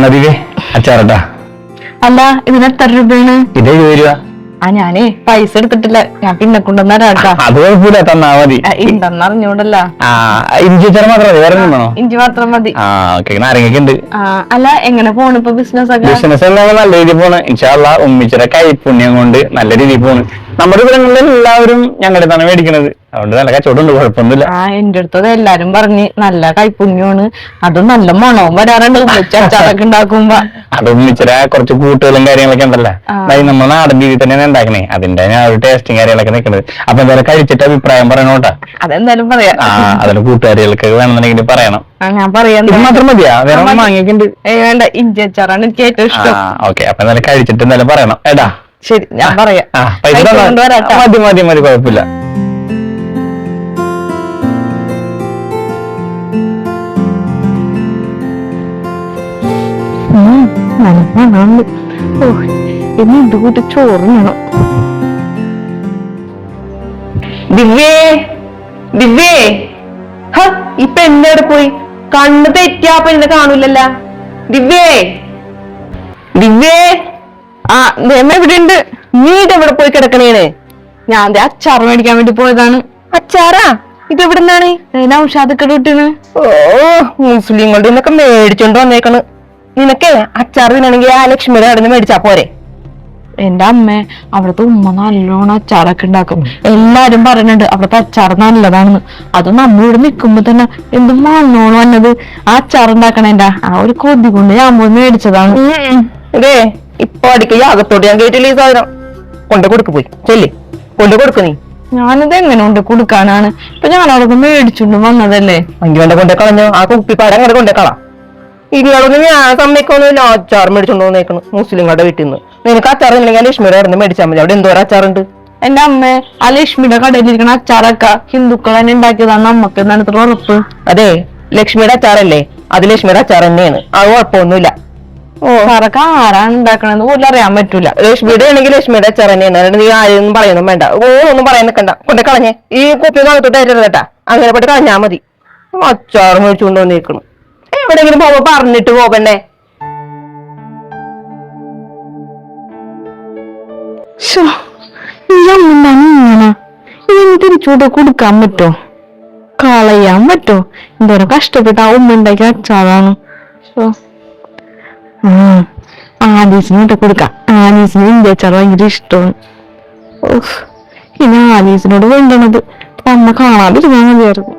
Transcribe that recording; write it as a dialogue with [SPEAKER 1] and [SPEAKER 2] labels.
[SPEAKER 1] നദിവേ അച്ചാറട്ടാ.
[SPEAKER 2] അല്ല ഇതിന് എത്ര രൂപയാണ്?
[SPEAKER 1] ഇത് 70 രൂപ.
[SPEAKER 2] ഞാനേ പൈസ എടുത്തിട്ടില്ല, ഞാൻ പിന്നെ കൊണ്ടുവന്നാരാട്ടാ.
[SPEAKER 1] അത് കുഴപ്പമില്ല, തന്നാ മതി.
[SPEAKER 2] ഉണ്ടെന്ന് അറിഞ്ഞൂടല്ല.
[SPEAKER 1] ഇഞ്ചി അച്ചാർ മാത്രം മതി, വേറെ ഒന്നും വേണോ?
[SPEAKER 2] ഇഞ്ചി മാത്രം മതി.
[SPEAKER 1] നാരങ്ങൊക്കെ ഉണ്ട്.
[SPEAKER 2] അല്ല എങ്ങനെ പോണ് ഇപ്പൊ ബിസിനസ് ഒക്കെ?
[SPEAKER 1] ബിസിനസ് എന്താണ് നല്ല രീതിയിൽ പോണ്. ഇൻഷാ അല്ലാഹ് ഉമ്മിച്ചിയുടെ കൈപുണ്യം കൊണ്ട് നല്ല രീതിയിൽ പോണ്. നമ്മുടെ ഇവിടങ്ങളിൽ എല്ലാവരും ഞങ്ങളുടെ തന്നെ മേടിക്കണത്, അതുകൊണ്ട് നല്ല കച്ചവടം, കുഴപ്പമൊന്നുമില്ല.
[SPEAKER 2] എന്റെ അടുത്തത് എല്ലാരും പറഞ്ഞ് നല്ല കൈപ്പുണ്യമാണ്, അതും നല്ല മണവും വരാറുണ്ട് അച്ചാറൊക്കെ ഉണ്ടാക്കുമ്പോ.
[SPEAKER 1] അത് ഉമ്മിച്ചിടെ കുറച്ച് കൂട്ടുകളും കാര്യങ്ങളൊക്കെ ഉണ്ടല്ലോ, നമ്മൾ നാടൻ രീതിയിൽ തന്നെയാണ് ഉണ്ടാക്കണേ. അതിന്റെ ഞാൻ ഒരു ടേസ്റ്റും കാര്യങ്ങളൊക്കെ നിൽക്കുന്നത്. അപ്പൊ എന്തായാലും കഴിച്ചിട്ട് അഭിപ്രായം പറയണോട്ടാ.
[SPEAKER 2] അതെന്തായാലും പറയാം.
[SPEAKER 1] അതിന് കൂട്ടുകാരികൾക്ക് വേണമെന്നുണ്ടെങ്കിൽ പറയണം.
[SPEAKER 2] ഞാൻ പറയാം.
[SPEAKER 1] ഇത് മാത്രം മതിയാ, വേറെ മാങ്ങിയൊക്കെയുണ്ട്?
[SPEAKER 2] വേണ്ട, ഇഞ്ചി അച്ചാറാണ് എനിക്ക് ഏറ്റവും ഇഷ്ടം.
[SPEAKER 1] ഓക്കെ, അപ്പൊ എന്തായാലും കഴിച്ചിട്ട് എന്തായാലും പറയണം ഏട്ടാ.
[SPEAKER 2] ശരി, ഞാൻ പറയാം.
[SPEAKER 1] മതി മതി മതി, കുഴപ്പമില്ല.
[SPEAKER 2] ഇനി ഇത് കൂട്ടി ചോറ് വേണം. ദിവ്യേ, ദിവ്യേ, ഇപ്പൊ എന്തേടെ പോയി? കണ്ണ് തെറ്റിയാപ്പൊ എന്നെ കാണൂലല്ല. ദിവ്യേ, ദിവ്യേ, എവിടെ ഉണ്ട്? നീട് എവിടെ പോയി കിടക്കണേണ്? ഞാൻ അച്ചാർ മേടിക്കാൻ വേണ്ടി പോയതാണ്. അച്ചാറാ? ഇത് എവിടുന്നാണ്? ഔഷാദക്കട വിട്ടാണ്. ഓ, മുസ്ലിങ്ങളുടെ നിന്നൊക്കെ മേടിച്ചോണ്ട് വന്നേക്കണ്. നിനക്കേ അച്ചാർ തിന്നണെങ്കിൽ ആ ലക്ഷ്മിയുടെ കടന്ന് മേടിച്ചാ പോരെ? എന്റെ അമ്മ, അവിടുത്തെ ഉമ്മ നല്ലോണം അച്ചാറൊക്കെ ഉണ്ടാക്കും. എല്ലാരും പറയുന്നുണ്ട് അവിടുത്തെ അച്ചാർ നല്ലതാണെന്ന്. അത് നമ്മളിവിടെ നിൽക്കുമ്പോ തന്നെ എന്ത് മണ്ണോളം വന്നത്. ആ അച്ചാർ ഉണ്ടാക്കണേന്റെ ആ ഒരു കൊതി കൊണ്ട് ഞാൻ പോയി മേടിച്ചതാണ്. ഇതേ ഇപ്പൊ അടിക്ക അകത്തോട്ട് ഞാൻ കേട്ടില്ല. ഈ സാധനം കൊണ്ട കൊടുക്ക്, പോയി ചെല്ലി കൊണ്ട കൊടുക്ക്. നീ ഞാനിത് എങ്ങനെ കൊണ്ട് കൊടുക്കാനാണ്? ഇപ്പൊ ഞാൻ അവിടെ മേടിച്ചുകൊണ്ട് വന്നതല്ലേ. അഞ്ചു കൊണ്ട കൊണ്ടേ കളഞ്ഞോ? ആ കുപ്പിപ്പാടം അങ്ങോട്ട് കൊണ്ടേ കളാം. ഇങ്ങളൊന്നും ഞാൻ സമ്മതിക്കൊന്നുമില്ല. അച്ചാർ മേടിച്ചോണ്ട് വന്നേക്കണ് മുസ്ലിങ്ങളുടെ വീട്ടിൽ നിന്ന്. നിനക്ക് അച്ചാർ ഇല്ലെങ്കിൽ ലക്ഷ്മിയുടെ കടന്ന് മേടിച്ചാൽ മതി. അവിടെ എന്തോരം അച്ചാറുണ്ട്. എന്റെ അമ്മ, ആ ലക്ഷ്മിയുടെ കടയിലിരിക്കണ അച്ചാറൊക്കെ ഹിന്ദുക്കൾ തന്നെ ഉണ്ടാക്കിയതാണ്. നമുക്ക് എന്താണ് ഇത്ര ഉറപ്പ്? അതെ, ലക്ഷ്മിയുടെ അച്ചാറല്ലേ, അത് ലക്ഷ്മിയുടെ അച്ചാർ തന്നെയാണ്. അത് കുഴപ്പമൊന്നുമില്ല. ഓ, സാറൊക്കെ ആരാണ് ഉണ്ടാക്കണെന്ന് പോലും അറിയാൻ പറ്റൂല. ലക്ഷ്മിയുടെ ആണെങ്കിൽ ലക്ഷ്മിയുടെ അച്ചാർ തന്നെയാണ്. നീ ആരെയൊന്നും പറയൊന്നും വേണ്ട. ഓ, ഒന്നും പറയാൻ നിൽക്കണ്ട. കൊണ്ടേ കളഞ്ഞേ. ഈ കുപ്പി അകത്തോട്ട് ഏറ്റാ അങ്ങനെ പോയിട്ട് കളഞ്ഞാ മതി. അച്ചാർ മേടിച്ചുകൊണ്ട് വന്നേക്കണു. എവിടെങ്കിലും പോകുമ്പോ പറഞ്ഞിട്ട് പോകണ്ടേ? ഇങ്ങനെ ഇതിന് തിരിച്ചുകൂടെ കൊടുക്കാൻ പറ്റോ? കളയാൻ പറ്റോ? എന്തോരം കഷ്ടപ്പെട്ട് ആ ഉമ്മ ഉണ്ടാക്കി അച്ചാറാണ്. ആലീസിനോട്ട് കൊടുക്കാം. ആലീസിന് ഇന്ത്യ അച്ചാർ ഭയങ്കര ഇഷ്ടമാണ്. ഇനി ആലീസിനോട് വേണ്ടത് അമ്മ കാണാതിരുന്നാ മതിയായിരുന്നു.